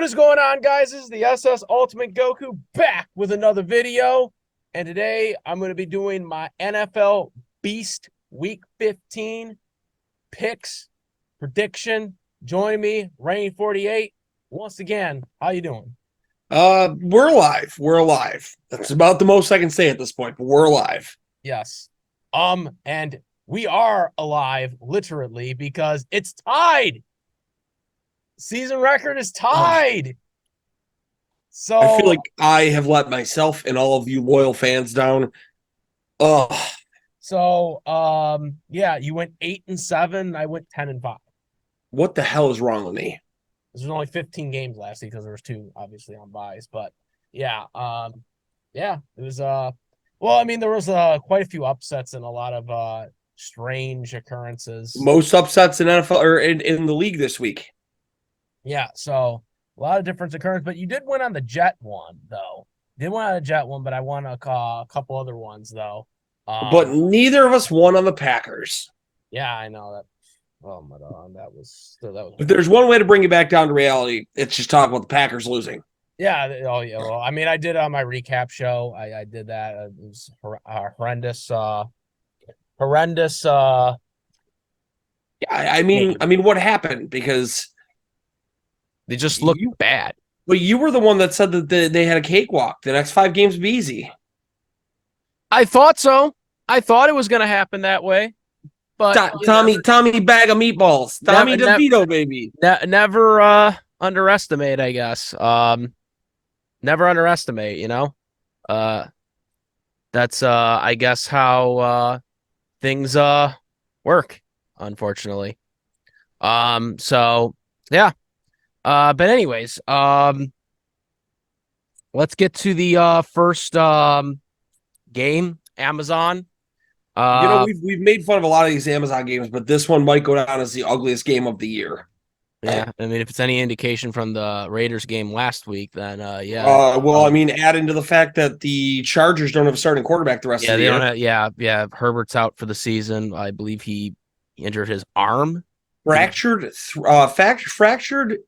is going on, guys? This is the SS Ultimate Goku back with another video. And today I'm going to be doing my NFL Beast Week 15 picks, prediction. Joining me, Rain48. Once again, how you doing? We're alive. We're alive. That's about the most I can say at this point, but we're alive. Yes. And we are alive, literally, because it's tied. Season record is tied. So I feel like I have let myself and all of you loyal fans down. Oh, yeah, you went 8-7. I went 10-5. what the hell is wrong with me? There's only 15 games last week because there was two obviously on buys, but it was well, I mean, there was quite a few upsets and a lot of strange occurrences. Most upsets in NFL or in the league this week. Yeah, so a lot of different occurrences, but you did win on the Jet one though. Did win on the Jet one, but I won a couple other ones though. But neither of us won on the Packers. Yeah, I know that. Oh my God, that was. But there's one way to bring it back down to reality. It's just talk about the Packers losing. Yeah. Oh yeah. Well, I mean, I did on my recap show. I did that. It was horrendous. Horrendous. I mean, what happened? Because they just looked bad. But you were the one that said that they had a cakewalk. The next 5 games would be easy. I thought so. I thought it was going to happen that way. But Tommy bag of meatballs. Tommy DeVito, baby. Never underestimate, I guess. Never underestimate, you know? That's I guess how things work, unfortunately. So yeah. But anyways, let's get to the first game, Amazon. We've made fun of a lot of these Amazon games, but this one might go down as the ugliest game of the year. Yeah, I mean, if it's any indication from the Raiders game last week, then yeah. I mean, add into the fact that the Chargers don't have a starting quarterback the rest of the year. Yeah. Herbert's out for the season. I believe he injured his arm. Fractured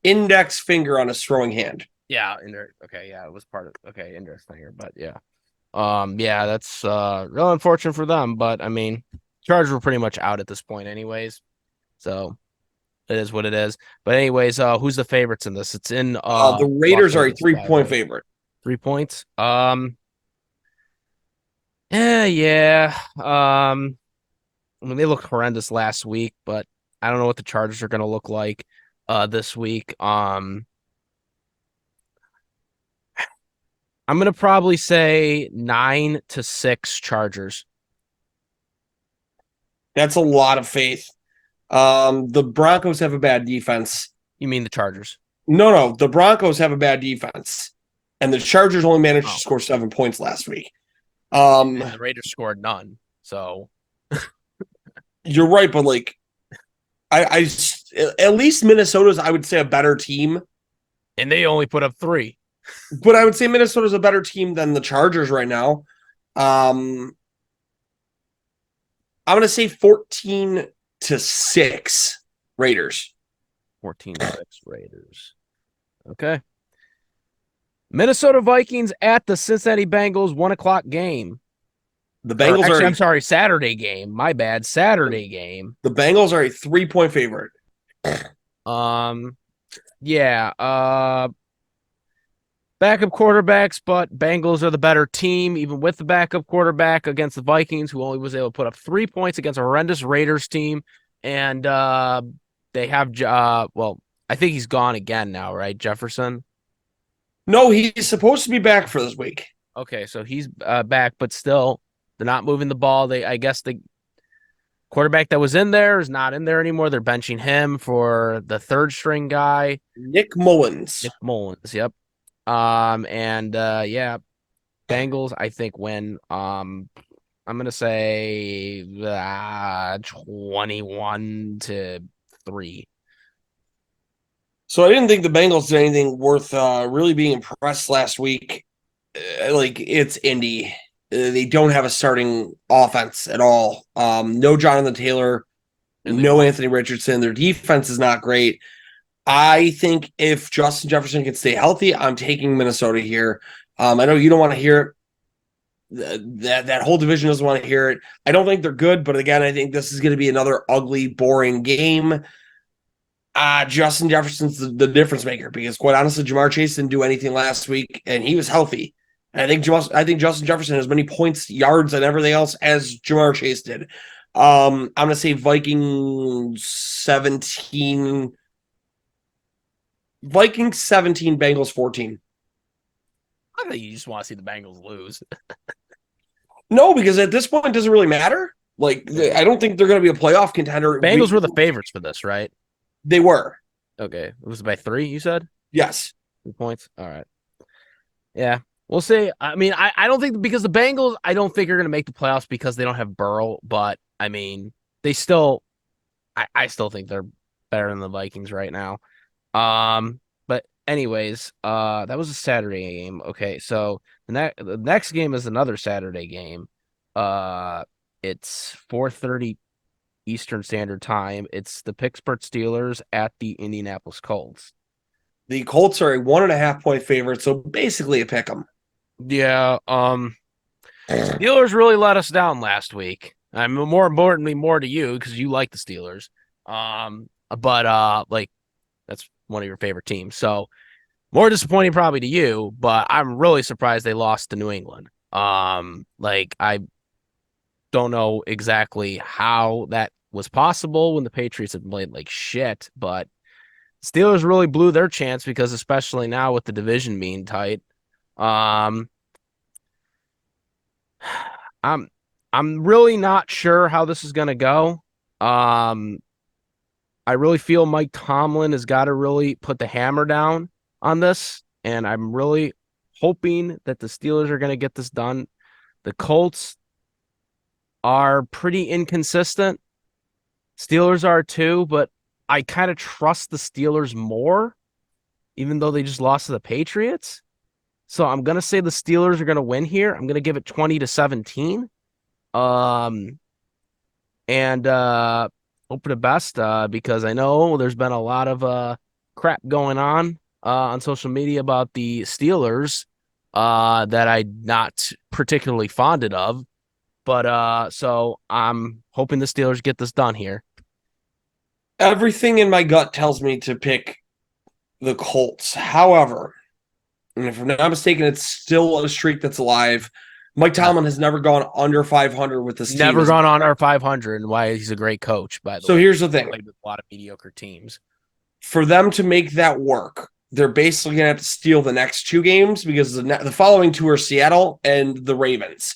index finger on his throwing hand. Yeah, okay, yeah, it was part of index finger, but yeah. Yeah, that's real unfortunate for them, but I mean, Chargers were pretty much out at this point anyways. So it is what it is. But anyways, who's the favorites in this? It's in the Raiders are a 3-point favorite. 3 points. Yeah. I mean, they looked horrendous last week, but I don't know what the Chargers are gonna look like this week. I'm going to probably say 9-6 Chargers. That's a lot of faith. The Broncos have a bad defense. You mean the Chargers? No. The Broncos have a bad defense. And the Chargers only managed to score 7 points last week. And the Raiders scored none. So you're right, but like I at least Minnesota's, I would say, a better team. And they only put up 3. But I would say Minnesota's a better team than the Chargers right now. I'm going to say 14-6 Raiders. 14-6 Raiders. Okay. Minnesota Vikings at the Cincinnati Bengals, 1:00 game. The Bengals I'm sorry, Saturday game. My bad, Saturday game. The Bengals are a 3-point favorite. Yeah. Backup quarterbacks, but Bengals are the better team, even with the backup quarterback against the Vikings, who only was able to put up 3 points against a horrendous Raiders team. And they have, I think he's gone again now, right? Jefferson? No, he's supposed to be back for this week. Okay, so he's back, but still, they're not moving the ball. I guess the quarterback that was in there is not in there anymore. They're benching him for the third string guy. Nick Mullins, yep. Bengals, I think, win. I'm gonna say 21-3. So I didn't think the Bengals did anything worth really being impressed last week. Like, it's Indy. They don't have a starting offense at all. No Jonathan Taylor, no Anthony Richardson. Their defense is not great. I think if Justin Jefferson can stay healthy, I'm taking Minnesota here. I know you don't want to hear it. That whole division doesn't want to hear it. I don't think they're good, but again, I think this is going to be another ugly, boring game. Justin Jefferson's the difference maker because, quite honestly, Jamar Chase didn't do anything last week, and he was healthy. And I think Justin Jefferson has many points, yards, and everything else as Jamar Chase did. I'm going to say Vikings 17, Bengals 14. I think you just want to see the Bengals lose. No, because at this point, it doesn't really matter. Like, I don't think they're going to be a playoff contender. Bengals were the favorites for this, right? They were. Okay. It was by 3, you said? Yes. 3 points? All right. Yeah. We'll see. I mean, I don't think because the Bengals, I don't think are going to make the playoffs because they don't have Burrow. But, I mean, they still – I still think they're better than the Vikings right now. But anyways, that was a Saturday game. Okay, so the next game is another Saturday game. It's 4:30 Eastern Standard Time. It's the Pittsburgh Steelers at the Indianapolis Colts. The Colts are a 1.5 point favorite, so basically a pick 'em. Yeah, Steelers really let us down last week. I mean, more importantly, more to you because you like the Steelers. But like that's one of your favorite teams. So more disappointing probably to you, but I'm really surprised they lost to New England. Like I don't know exactly how that was possible when the Patriots have played like shit, but Steelers really blew their chance because especially now with the division being tight. I'm really not sure how this is gonna go. I really feel Mike Tomlin has got to really put the hammer down on this, and I'm really hoping that the Steelers are going to get this done. The Colts are pretty inconsistent. Steelers are too, but I kind of trust the Steelers more, even though they just lost to the Patriots. So I'm going to say the Steelers are going to win here. I'm going to give it 20-17. Hope for the best because I know there's been a lot of crap going on social media about the Steelers that I'm not particularly fonded of. But so I'm hoping the Steelers get this done here. Everything in my gut tells me to pick the Colts. However, and if I'm not mistaken, it's still a streak that's alive. Mike Tomlin has never gone under 500 with this team. Never gone under 500, and why he's a great coach, by the way. So here's the thing. Played with a lot of mediocre teams. For them to make that work, they're basically going to have to steal the next 2 games because the following 2 are Seattle and the Ravens.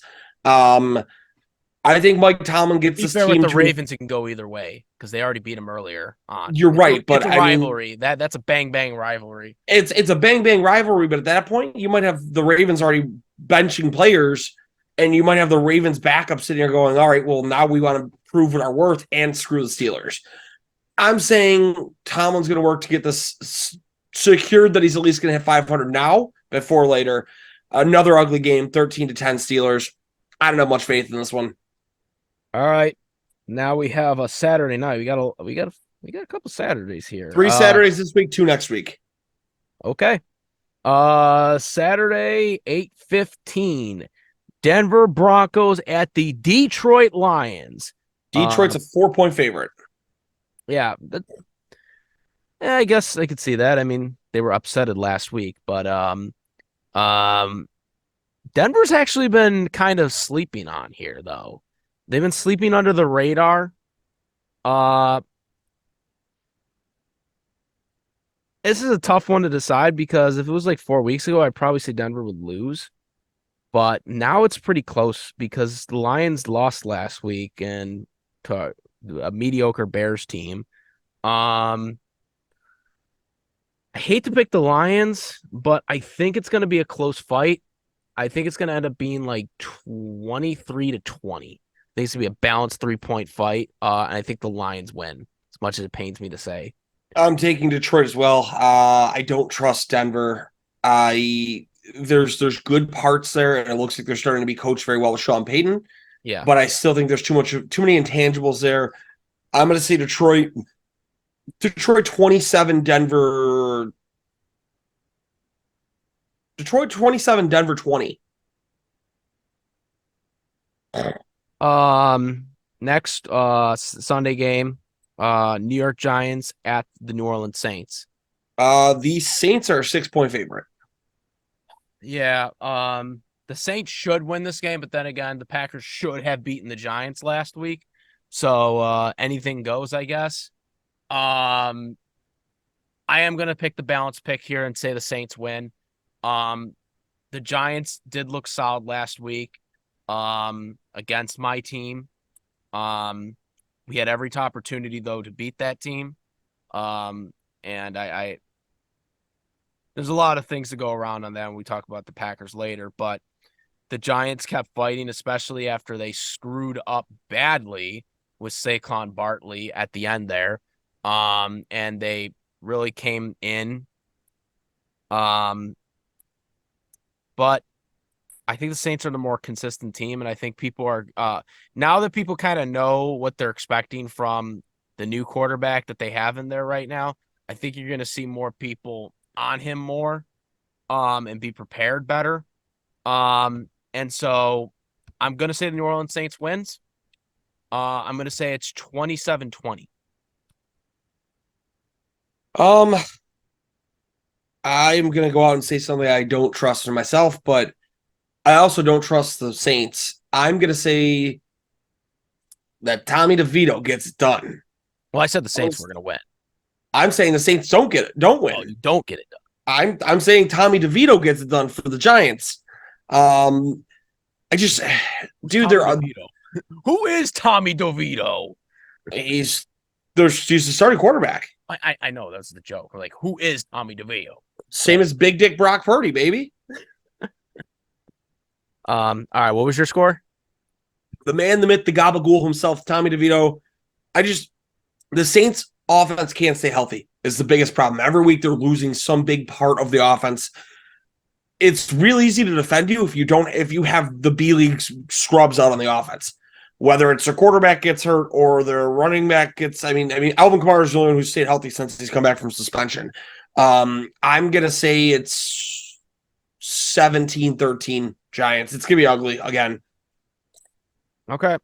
I think Mike Tomlin gets this team with the Ravens, it can go either way because they already beat them earlier on. You're right, but it's a rivalry. That's a bang rivalry. It's a bang rivalry, but at that point, you might have the Ravens already benching players, and you might have the Ravens backup sitting there going, "All right, well now we want to prove what our worth and screw the Steelers." I'm saying Tomlin's going to work to get this secured that he's at least going to hit 500 now before later. Another ugly game, 13-10 Steelers. I don't have much faith in this one. All right, now we have a Saturday night. We got a couple Saturdays here. 3 Saturdays this week, 2 next week. Okay. Saturday 8:15. Denver Broncos at the Detroit Lions. Detroit's a 4-point favorite. Yeah, I guess I could see that. I mean, they were upsetted last week, but Denver's actually been kind of sleeping on here, though. They've been sleeping under the radar. This is a tough one to decide because if it was like 4 weeks ago, I'd probably say Denver would lose. But now it's pretty close because the Lions lost last week and to a mediocre Bears team. I hate to pick the Lions, but I think it's going to be a close fight. I think it's going to end up being like 23-20. I think it's going to be a balanced 3-point fight. And I think the Lions win, as much as it pains me to say. I'm taking Detroit as well. I don't trust Denver. There's good parts there, and it looks like they're starting to be coached very well with Sean Payton. Yeah. But I still think there's too many intangibles there. I'm going to say Detroit Detroit 27, Denver. Detroit 27, Denver 20. Um, next Sunday game, New York Giants at the New Orleans Saints. The Saints are a 6-point favorite. Yeah, the Saints should win this game, but then again, the Packers should have beaten the Giants last week. So anything goes, I guess. Um, I am gonna pick the balanced pick here and say the Saints win. Um, the Giants did look solid last week, against my team. We had every opportunity though to beat that team. Um, and I there's a lot of things to go around on that when we talk about the Packers later, but the Giants kept fighting, especially after they screwed up badly with Saquon Barkley at the end there. And they really came in. Um, but I think the Saints are the more consistent team, and I think people are now that people kind of know what they're expecting from the new quarterback that they have in there right now. I think you're going to see more people on him more, and be prepared better. And so I'm going to say the New Orleans Saints wins. I'm going to say it's 27-20. Um, I'm gonna go out and say something I don't trust in myself, but I also don't trust the Saints. I'm gonna say that Tommy DeVito gets it done. Well, I said the Saints were going to win. I'm saying the Saints don't win. Oh, you don't get it done. I'm saying Tommy DeVito gets it done for the Giants. I just, dude, Tommy they're DeVito. Who is Tommy DeVito? he's he's the starting quarterback. I know that's the joke. Like, who is Tommy DeVito? Same as Big Dick Brock Purdy, baby. All right, what was your score? The man, the myth, the gabagool himself, Tommy DeVito. The Saints offense can't stay healthy is the biggest problem. Every week they're losing some big part of the offense. It's real easy to defend you if you have the B League scrubs out on the offense. Whether it's their quarterback gets hurt or their running back gets, I mean, Alvin Kamara is the only one who's stayed healthy since he's come back from suspension. I'm gonna say it's 17-13 Giants. It's gonna be ugly again. Okay.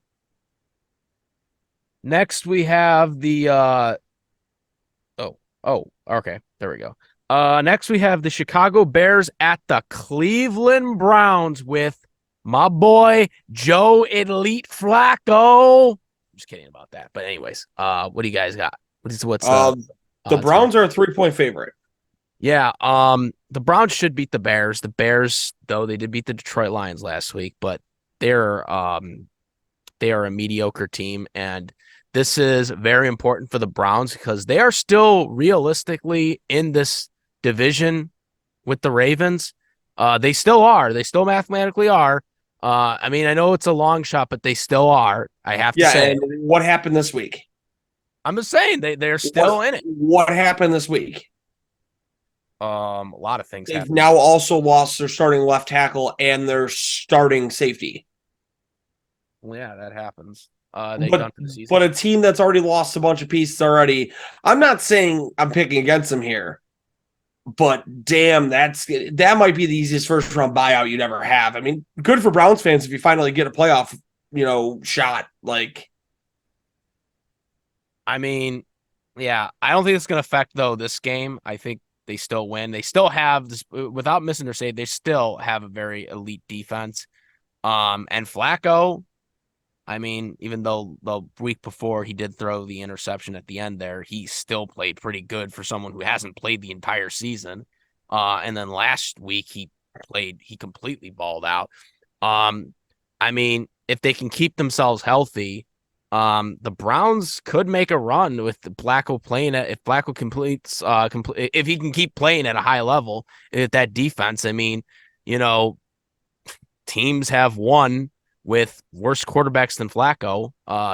Next we have the okay. There we go. Next we have the Chicago Bears at the Cleveland Browns with my boy Joe Elite Flacco. I'm just kidding about that. But anyways, what do you guys got? What's the Browns are a 3-point favorite. Yeah, the Browns should beat the Bears. The Bears, though, they did beat the Detroit Lions last week, but they are a mediocre team, and this is very important for the Browns because they are still realistically in this division with the Ravens. They still are. They still mathematically are. I mean, I know it's a long shot, but they still are. I have to say. And what happened this week? I'm just saying they're still in it. What happened this week? A lot of things. They've now also lost their starting left tackle and their starting safety. Well, yeah, that happens. But a team that's already lost a bunch of pieces already. I'm not saying I'm picking against them here, but damn, that might be the easiest first round buyout you'd ever have. I mean, good for Browns fans if you finally get a playoff, shot. Like, I mean, yeah, I don't think it's going to affect though this game. I think they still win. They still have this without missing their save. They still have a very elite defense. And Flacco, I mean, even though the week before he did throw the interception at the end there, he still played pretty good for someone who hasn't played the entire season. And then last week he completely balled out. I mean, if they can keep themselves healthy, the Browns could make a run with Flacco playing it. If Flacco completes, if he can keep playing at a high level at that defense, I mean, teams have won with worse quarterbacks than Flacco,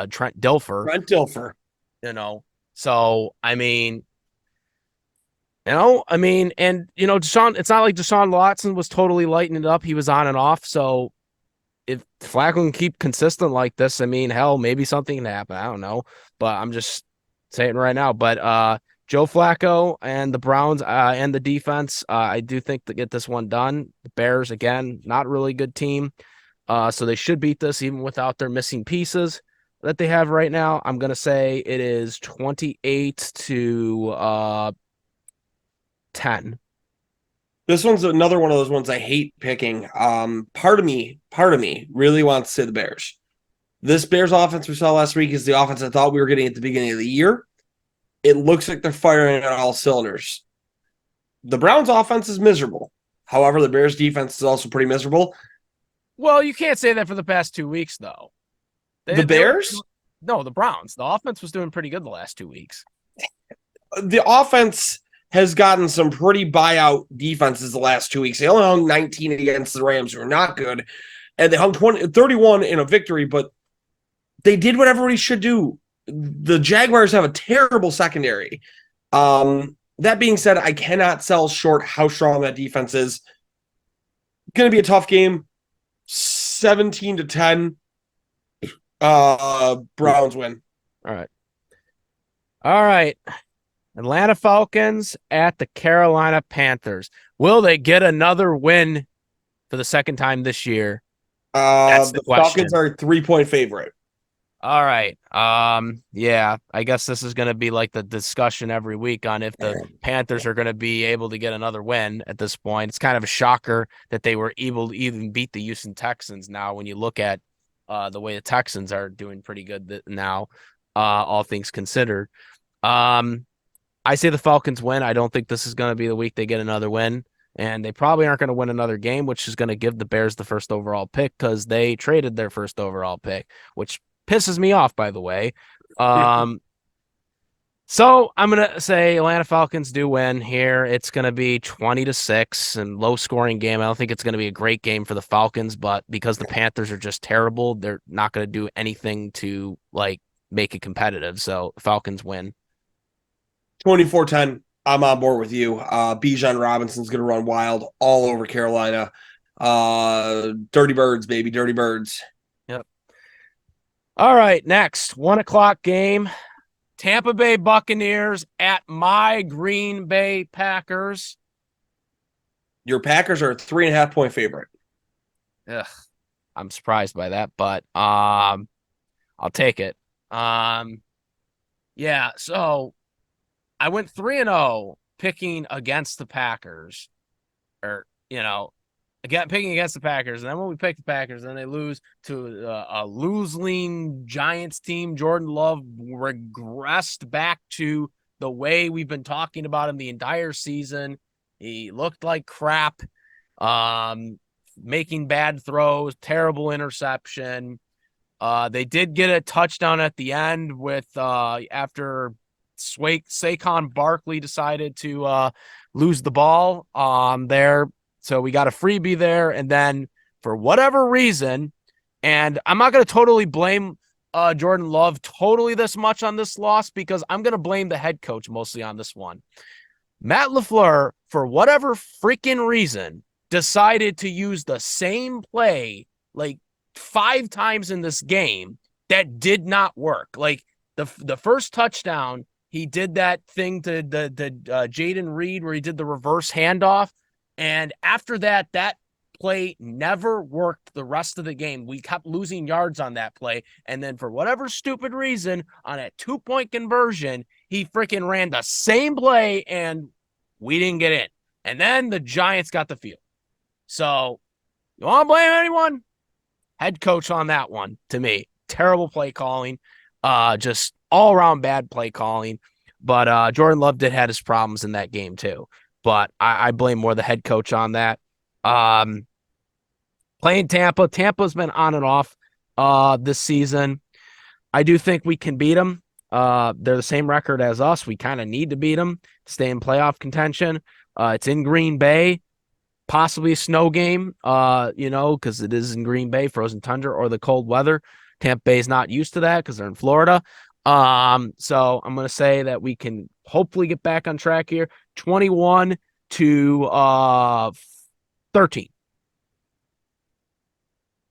Trent Dilfer. So I mean, and Deshaun, it's not like Deshaun Watson was totally lighting it up. He was on and off. So if Flacco can keep consistent like this, I mean, hell, maybe something can happen. I don't know, but I'm just Say it right now. But Joe Flacco and the Browns and the defense, I do think to get this one done. The Bears, again, not really good team. So they should beat this even without their missing pieces that they have right now. I'm going to say it is 28 to 10. This one's another one of those ones I hate picking. Part of me really wants to say the Bears. This Bears offense we saw last week is the offense I thought we were getting at the beginning of the year. It looks like they're firing on all cylinders. The Browns offense is miserable. However, the Bears defense is also pretty miserable. Well, you can't say that for the past 2 weeks, though. The Bears? No, the Browns. The offense was doing pretty good the last 2 weeks. The offense has gotten some pretty buyout defenses the last 2 weeks. They only hung 19 against the Rams, who are not good. And they hung 31 in a victory, but they did what everybody should do. The Jaguars have a terrible secondary. That being said, I cannot sell short how strong that defense is. Going to be a tough game. 17 to 10. Browns win. All right. Atlanta Falcons at the Carolina Panthers. Will they get another win for the second time this year? That's the question. Falcons are a 3-point favorite. All right. Yeah, I guess this is going to be like the discussion every week on if the Panthers are going to be able to get another win at this point. It's kind of a shocker that they were able to even beat the Houston Texans now when you look at the way the Texans are doing pretty good now, all things considered. I say the Falcons win. I don't think this is going to be the week they get another win. And they probably aren't going to win another game, which is going to give the Bears the first overall pick because they traded their first overall pick, which pisses me off, by the way. So I'm going to say Atlanta Falcons do win here. It's going to be 20-6 and low scoring game. I don't think it's going to be a great game for the Falcons, but because the Panthers are just terrible, they're not going to do anything to like make it competitive. So Falcons win. 24-10. I'm on board with you. Bijan Robinson's going to run wild all over Carolina. Dirty Birds, baby. Dirty Birds. Yep. All right, next 1:00 game. Tampa Bay Buccaneers at my Green Bay Packers. Your Packers are a 3.5-point favorite. Ugh, I'm surprised by that, but I'll take it. Yeah, so I went 3-0 picking against the Packers, or picking against the Packers, and then when we pick the Packers, then they lose to a losing Giants team. Jordan Love regressed back to the way we've been talking about him the entire season. He looked like crap, making bad throws, terrible interception. They did get a touchdown at the end with after Saquon Barkley decided to lose the ball there. So we got a freebie there. And then for whatever reason, and I'm not going to totally blame Jordan Love totally this much on this loss because I'm going to blame the head coach mostly on this one. Matt LaFleur, for whatever freaking reason, decided to use the same play like 5 times in this game that did not work. Like the first touchdown, he did that thing to the Jaden Reed where he did the reverse handoff. And after that, that play never worked the rest of the game. We kept losing yards on that play. And then for whatever stupid reason, on a 2-point conversion, he freaking ran the same play and we didn't get in. And then the Giants got the field. So you want to blame anyone? Head coach on that one, to me. Terrible play calling. Just all around bad play calling. But Jordan Love did have his problems in that game too. But I blame more the head coach on that. Playing Tampa. Tampa's been on and off this season. I do think we can beat them. They're the same record as us. We kind of need to beat them to stay in playoff contention. It's in Green Bay. Possibly a snow game, because it is in Green Bay, frozen tundra, or the cold weather. Tampa Bay's not used to that because they're in Florida. So I'm going to say that we can hopefully get back on track here. 21 to 13.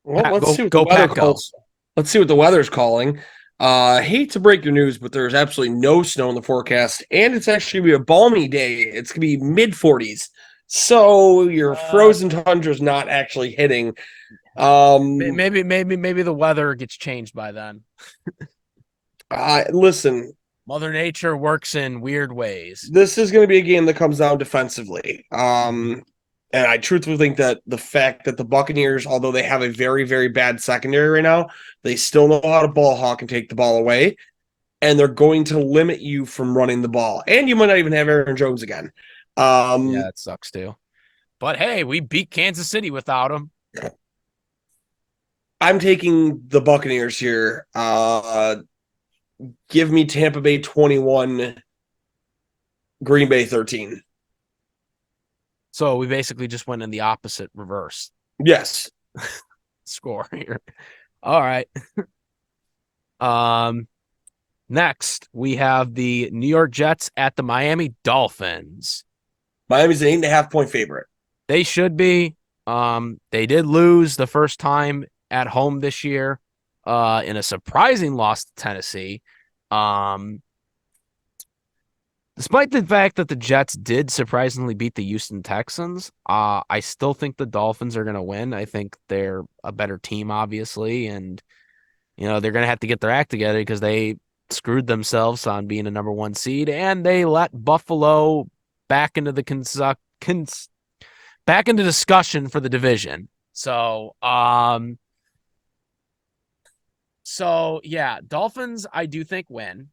Well, let's see what go the weather Pack, calls. Let's see what the weather's calling. I hate to break your news, but there's absolutely no snow in the forecast, and it's actually going to be a balmy day. It's going to be mid-40s. So your frozen tundra is not actually hitting. Maybe the weather gets changed by then. Listen, Mother Nature works in weird ways. this is going to be a game that comes down defensively. And I truthfully think that the fact that the Buccaneers, although they have a very, very bad secondary right now, they still know how to ball hawk and take the ball away. And they're going to limit you from running the ball. And you might not even have Aaron Jones again. Yeah, it sucks too. But hey, we beat Kansas City without him. I'm taking the Buccaneers here. Give me Tampa Bay 21, Green Bay 13. So we basically just went in the opposite reverse. Yes. Score here. All right. Next, we have the New York Jets at the Miami Dolphins. Miami's an 8.5-point favorite. They should be. They did lose the first time at home this year in a surprising loss to Tennessee. Despite the fact that the Jets did surprisingly beat the Houston Texans, I still think the Dolphins are going to win. I think they're a better team, obviously, and they're going to have to get their act together because they screwed themselves on being a number 1 seed, and they let Buffalo back into the back into discussion for the division. So yeah, Dolphins I do think win.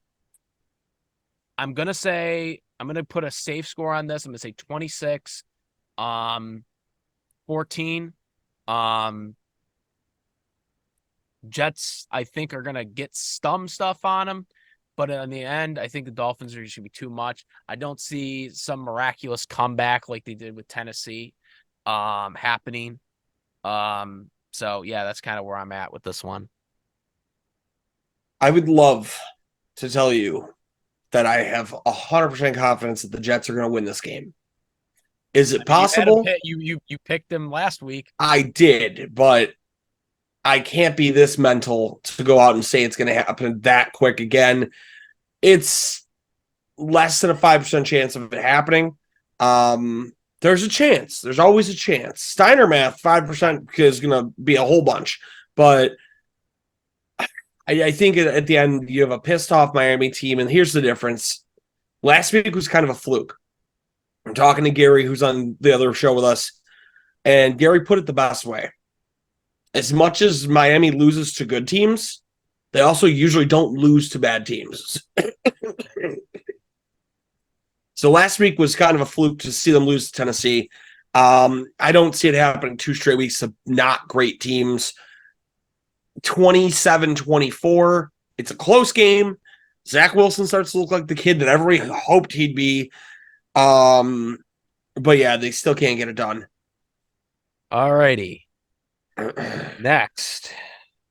I'm going to put a safe score on this. I'm going to say 26, 14. Jets, I think, are going to get some stuff on them. But in the end, I think the Dolphins are should be too much. I don't see some miraculous comeback like they did with Tennessee happening. So, yeah, that's kind of where I'm at with this one. I would love to tell you that I have 100% confidence that the Jets are going to win this game. Is it possible? You picked them last week. I did, but I can't be this mental to go out and say it's going to happen that quick again. It's less than a 5% chance of it happening. There's a chance. There's always a chance. Steiner math, 5% is going to be a whole bunch. But I think at the end, you have a pissed off Miami team. And here's the difference. Last week was kind of a fluke. I'm talking to Gary, who's on the other show with us. And Gary put it the best way. As much as Miami loses to good teams, they also usually don't lose to bad teams. So last week was kind of a fluke to see them lose to Tennessee. I don't see it happening 2 straight weeks of not great teams. 27-24. It's a close game. Zach Wilson starts to look like the kid that everybody hoped he'd be. But yeah, they still can't get it done. All righty. Next,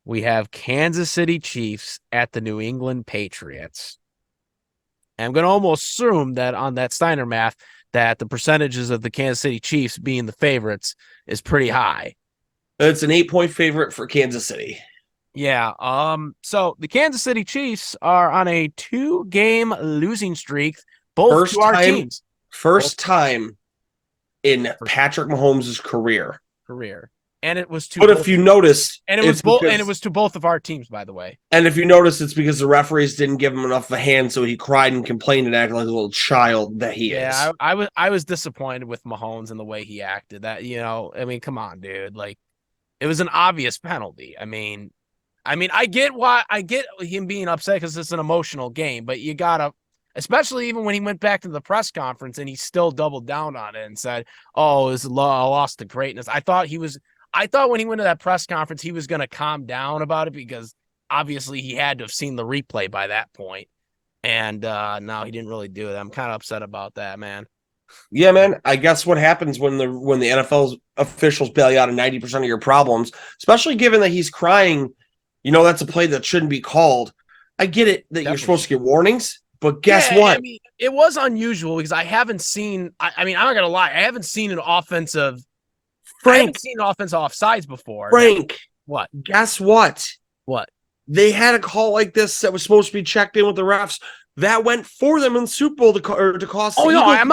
we have Kansas City Chiefs at the New England Patriots. I'm going to almost assume that on that Steiner math that the percentages of the Kansas City Chiefs being the favorites is pretty high. It's an 8-point favorite for Kansas City. Yeah. So the Kansas City Chiefs are on a 2-game losing streak, both to our teams. First time in Patrick Mahomes' career. And it was to But if you notice, and it was to both of our teams, by the way. And if you notice, it's because the referees didn't give him enough of a hand, so he cried and complained and acted like a little child that he is. Yeah, I was disappointed with Mahomes and the way he acted. That I mean, come on, dude. Like, it was an obvious penalty. I mean, I get him being upset because it's an emotional game, but you gotta, especially even when he went back to the press conference and he still doubled down on it and said, "Oh, it's a loss to greatness." I thought when he went to that press conference, he was going to calm down about it because obviously he had to have seen the replay by that point. And no, he didn't really do it. I'm kind of upset about that, man. Yeah, man. I guess what happens when the NFL officials bail you out of 90% of your problems, especially given that he's crying, that's a play that shouldn't be called. I get it that you're supposed to get warnings, but guess what? I mean, it was unusual because I haven't seen. I'm not gonna lie, I haven't seen an offensive. I haven't seen offensive offsides before. Frank, what? Guess what? What? They had a call like this that was supposed to be checked in with the refs. That went for them in the Super Bowl to cost. Oh the no, Eagles I'm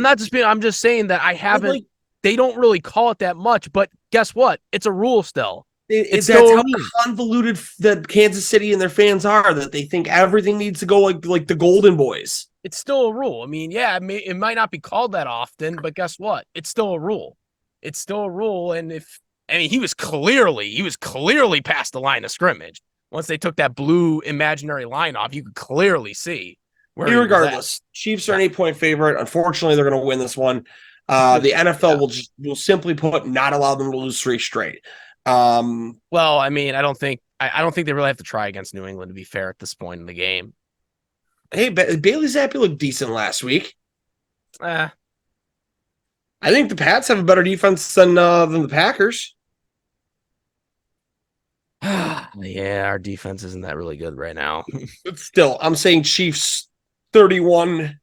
not disputing. I'm just saying that I haven't. like, They don't really call it that much, but guess what? It's a rule still. It's that's still a how rule. convoluted that Kansas City and their fans are. That they think everything needs to go like the Golden Boys. It's still a rule. I mean, yeah, it might not be called that often, but guess what? It's still a rule. It's still a rule. And he was clearly past the line of scrimmage. Once they took that blue imaginary line off, you could clearly see where. Regardless, Chiefs are an 8-point favorite. Unfortunately, they're going to win this one. The NFL will simply put not allow them to lose 3 straight. Well, I mean, I don't think they really have to try against New England, to be fair, at this point in the game. Hey, Bailey Zappi looked decent last week. I think the Pats have a better defense than the Packers. Yeah, our defense isn't that really good right now. But still, I'm saying Chiefs 31,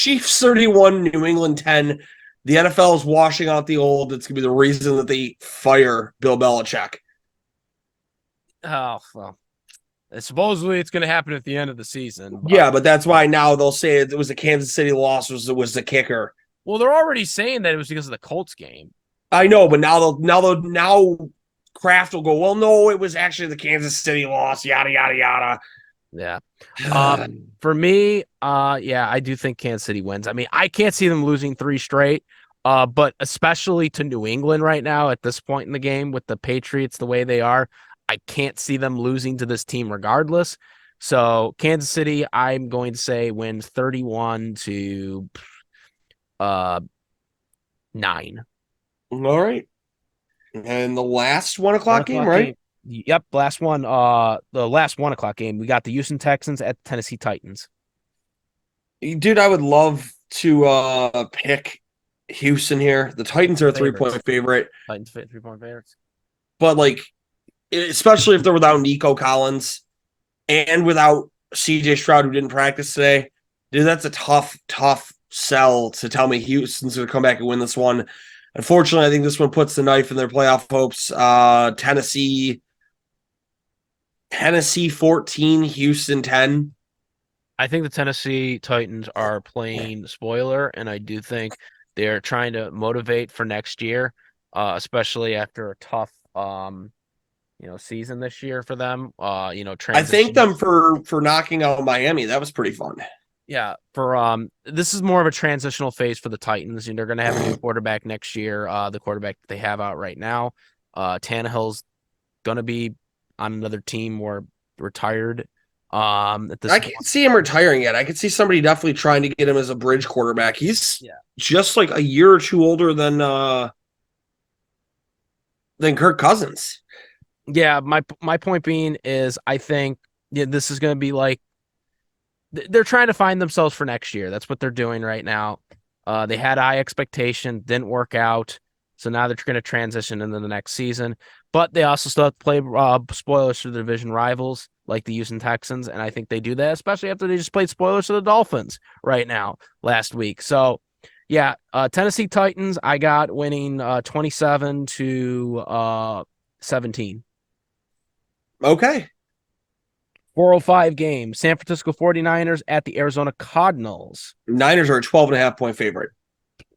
New England 10. The NFL is washing out the old. It's going to be the reason that they fire Bill Belichick. Oh, well. Supposedly it's going to happen at the end of the season. Yeah, but that's why now they'll say it was a Kansas City loss was the kicker. Well, they're already saying that it was because of the Colts game. I know, but now Kraft will go, well, no, it was actually the Kansas City loss, yada, yada, yada. Yeah. For me, yeah, I do think Kansas City wins. I mean, I can't see them losing 3 straight, but especially to New England right now at this point in the game with the Patriots the way they are, I can't see them losing to this team regardless. So Kansas City, I'm going to say wins 31-9. All right. And the last 1 o'clock game, right? Yep, last one. The last 1 o'clock game. We got the Houston Texans at the Tennessee Titans. Dude, I would love to pick Houston here. The Titans are a 3-point favorite. Titans 3-point favorites. But especially if they're without Nico Collins and without CJ Stroud, who didn't practice today. Dude, that's a tough sell to tell me Houston's going to come back and win this one. Unfortunately, I think this one puts the knife in their playoff hopes. Tennessee 14, Houston 10. I think the Tennessee Titans are playing spoiler, and I do think they're trying to motivate for next year, especially after a tough season this year for them. I thank them for knocking out Miami. That was pretty fun. Yeah, this is more of a transitional phase for the Titans, and they're going to have a new quarterback next year. The quarterback that they have out right now, Tannehill's going to be on another team or retired. At this I can't see him retiring yet. I could see somebody definitely trying to get him as a bridge quarterback. He's just like a year or two older than Kirk Cousins. Yeah, my point being is I think this is going to be like they're trying to find themselves for next year. That's what they're doing right now. They had high expectation, didn't work out. So now they're going to transition into the next season. But they also still have to play spoilers for the division rivals like the Houston Texans. And I think they do that, especially after they just played spoilers for the Dolphins right now last week. So, yeah, Tennessee Titans, I got winning 27-17. Okay. 405 game. San Francisco 49ers at the Arizona Cardinals. Niners are a 12.5-point favorite.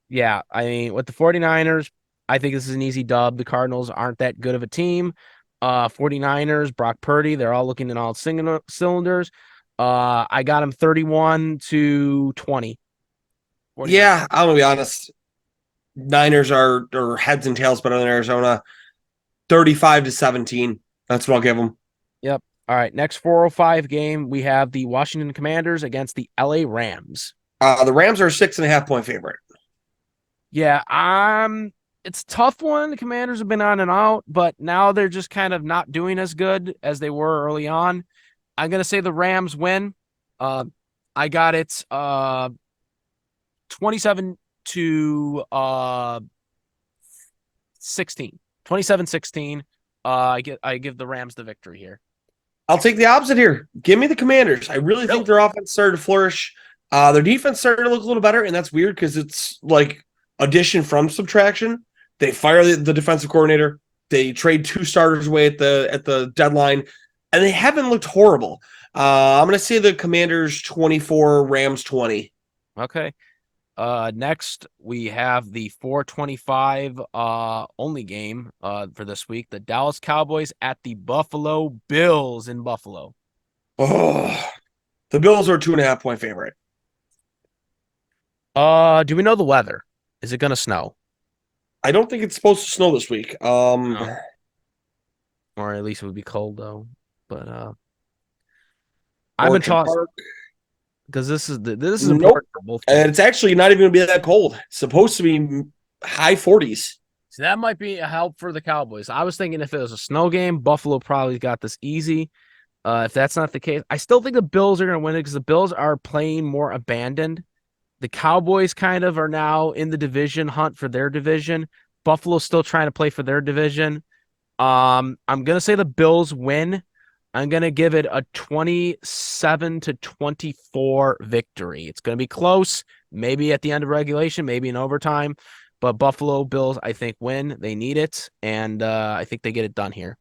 Yeah, I mean, with the 49ers, I think this is an easy dub. The Cardinals aren't that good of a team. 49ers, Brock Purdy, they're all looking in all cylinders. I got them 31-20. Yeah, I'm going to be honest. Niners are heads and tails better than Arizona. 35-17. That's what I'll give them. Yep. All right, next 405 game, we have the Washington Commanders against the LA Rams. The Rams are a 6.5-point favorite. Yeah, it's a tough one. The Commanders have been on and out, but now they're just kind of not doing as good as they were early on. I'm going to say the Rams win. I got it 27-16. 27-16. I give the Rams the victory here. I'll take the opposite here. Give me the Commanders. I really think their offense started to flourish. Their defense started to look a little better, and that's weird because it's like addition from subtraction. They fire the defensive coordinator. They trade 2 starters away at the deadline. and they haven't looked horrible. I'm going to say the Commanders 24, Rams 20. Okay. Next we have the 425 only game for this week. The Dallas Cowboys at the Buffalo Bills in Buffalo. Oh, the Bills are a 2.5 point favorite. Do we know the weather? Is it gonna snow? I don't think it's supposed to snow this week. No. Or at least it would be cold though. But I've been Orchard tossed Park. because this is Nope. important for both teams. And it's actually not even going to be that cold. It's supposed to be high 40s. So that might be a help for the Cowboys. I was thinking if it was a snow game, Buffalo probably got this easy. If that's not the case, I still think the Bills are going to win it because the Bills are playing more abandoned. The Cowboys kind of are now in the division hunt for their division. Buffalo's still trying to play for their division. I'm gonna say the Bills win. I'm gonna give it a 27-24 victory. It's gonna be close, maybe at the end of regulation, maybe in overtime. But Buffalo Bills, I think, win. They need it, and I think they get it done here.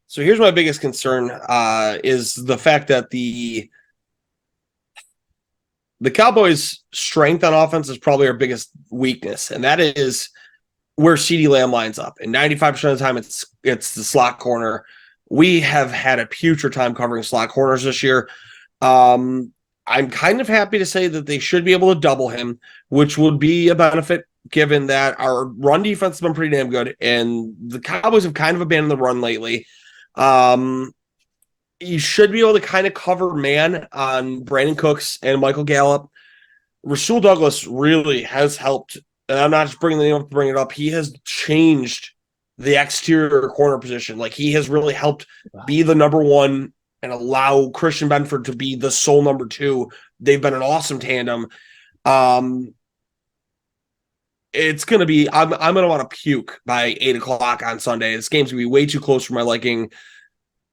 So here's my biggest concern is the fact that the Cowboys' strength on offense is probably our biggest weakness, and that is where CeeDee Lamb lines up. And 95% of the time, it's the slot corner. We have had a putrid time covering slot corners this year. I'm kind of happy to say that they should be able to double him, which would be a benefit given that our run defense has been pretty damn good, and the Cowboys have kind of abandoned the run lately. You should be able to kind of cover man on Brandon Cooks and Michael Gallup. Rasul Douglas really has helped, and I'm not just bringing the name up to bring it up. He has changed the exterior corner position. Like, he has really helped be the number one and allow Christian Benford to be the sole number two. They've been an awesome tandem. It's going to be, I'm going to want to puke by 8 o'clock on Sunday. This game's going to be way too close for my liking.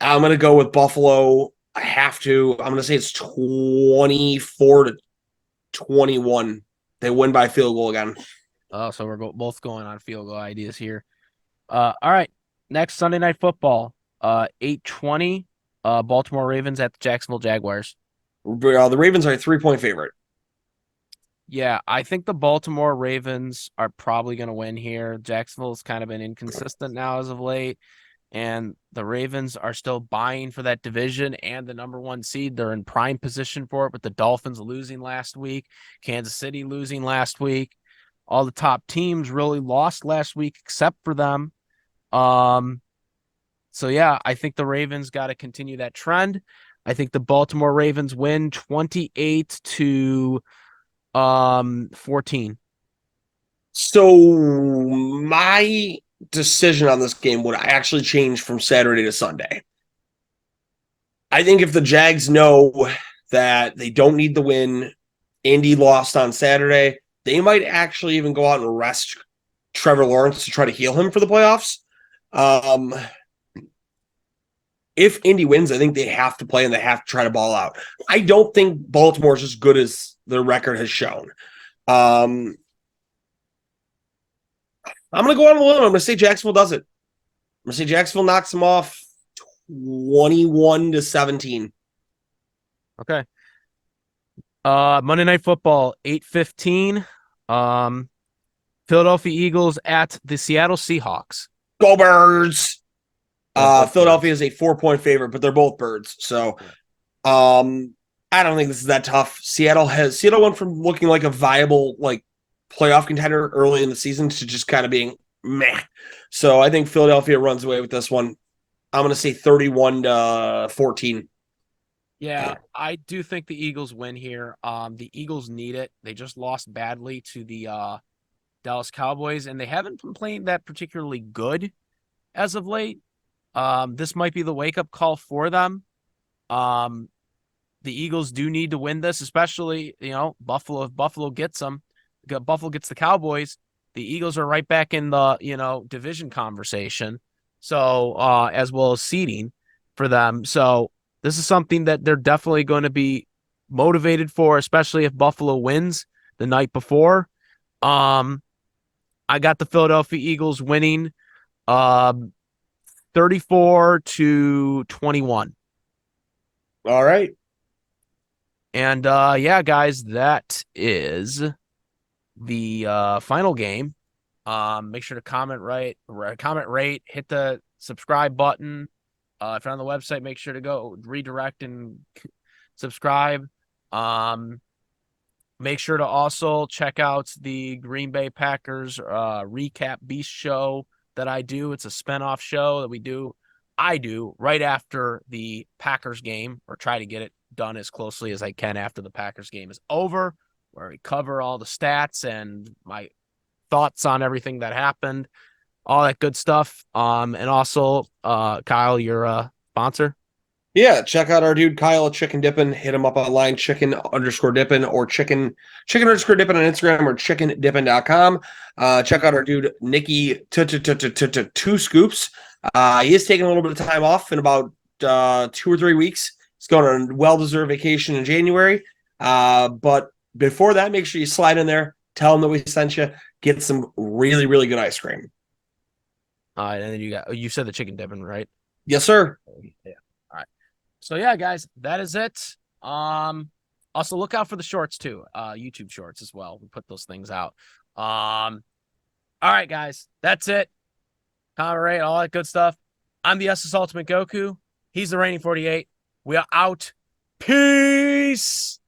I'm going to go with Buffalo. I have to. I'm going to say it's 24-21. They win by field goal again. Oh, so we're both going on field goal ideas here. All right. Next Sunday Night Football. 8:20. Baltimore Ravens at the Jacksonville Jaguars. The Ravens are a 3-point favorite. Yeah, I think the Baltimore Ravens are probably going to win here. Jacksonville's kind of been inconsistent now as of late, and the Ravens are still buying for that division and the number one seed. They're in prime position for it, with the Dolphins losing last week, Kansas City losing last week. All the top teams really lost last week except for them. So yeah, I think the Ravens got to continue that trend. I think the Baltimore Ravens win 28-14. So my decision on this game would actually change from Saturday to Sunday. I think if the Jags know that they don't need the win, Indy lost on Saturday, they might actually even go out and rest Trevor Lawrence to try to heal him for the playoffs. If Indy wins, I think they have to play and they have to try to ball out. I don't think Baltimore's as good as their record has shown. I'm going to go on a limb. I'm going to say Jacksonville does it. I'm going to say Jacksonville knocks them off 21-17. Okay. Monday Night Football, 8:15. Philadelphia Eagles at the Seattle Seahawks. Go Birds! Philadelphia is a 4-point favorite, but they're both Birds. So I don't think this is that tough. Seattle went from looking like a viable playoff contender early in the season to just kind of being meh. So I think Philadelphia runs away with this one. I'm going to say 31-14. Yeah, I do think the Eagles win here. The Eagles need it. They just lost badly to the Dallas Cowboys, and they haven't been playing that particularly good as of late. This might be the wake-up call for them. The Eagles do need to win this, especially, Buffalo. If Buffalo gets them, Buffalo gets the Cowboys, the Eagles are right back in the, division conversation. So, as well as seeding for them. So this is something that they're definitely going to be motivated for, especially if Buffalo wins the night before. I got the Philadelphia Eagles winning 34-21. All right. And yeah, guys, that is the final game. Make sure to comment, rate, hit the subscribe button. If you're on the website, make sure to go redirect and subscribe. Make sure to also check out the Green Bay Packers recap beast show that I do. It's a spinoff show that I do right after the Packers game, or try to get it done as closely as I can after the Packers game is over, where we cover all the stats and my thoughts on everything that happened, all that good stuff. And also, Kyle, your sponsor. Yeah, check out our dude Kyle at Chicken Dippin'. Hit him up online, chicken_dippin' or chicken_dippin' on Instagram or chickendippin.com. Check out our dude Nikki Two Scoops. He is taking a little bit of time off in about 2 or 3 weeks. He's going on a well-deserved vacation in January. But before that, make sure you slide in there, tell him that we sent you, get some really, really good ice cream. And then you said the chicken dipping, right? Yes, sir. Yeah. All right. So yeah, guys, that is it. Also look out for the shorts too. YouTube shorts as well. We put those things out. All right, guys, that's it. Comment, rate, all that good stuff. I'm the SS Ultimate Goku. He's the reigning 48. We are out. Peace.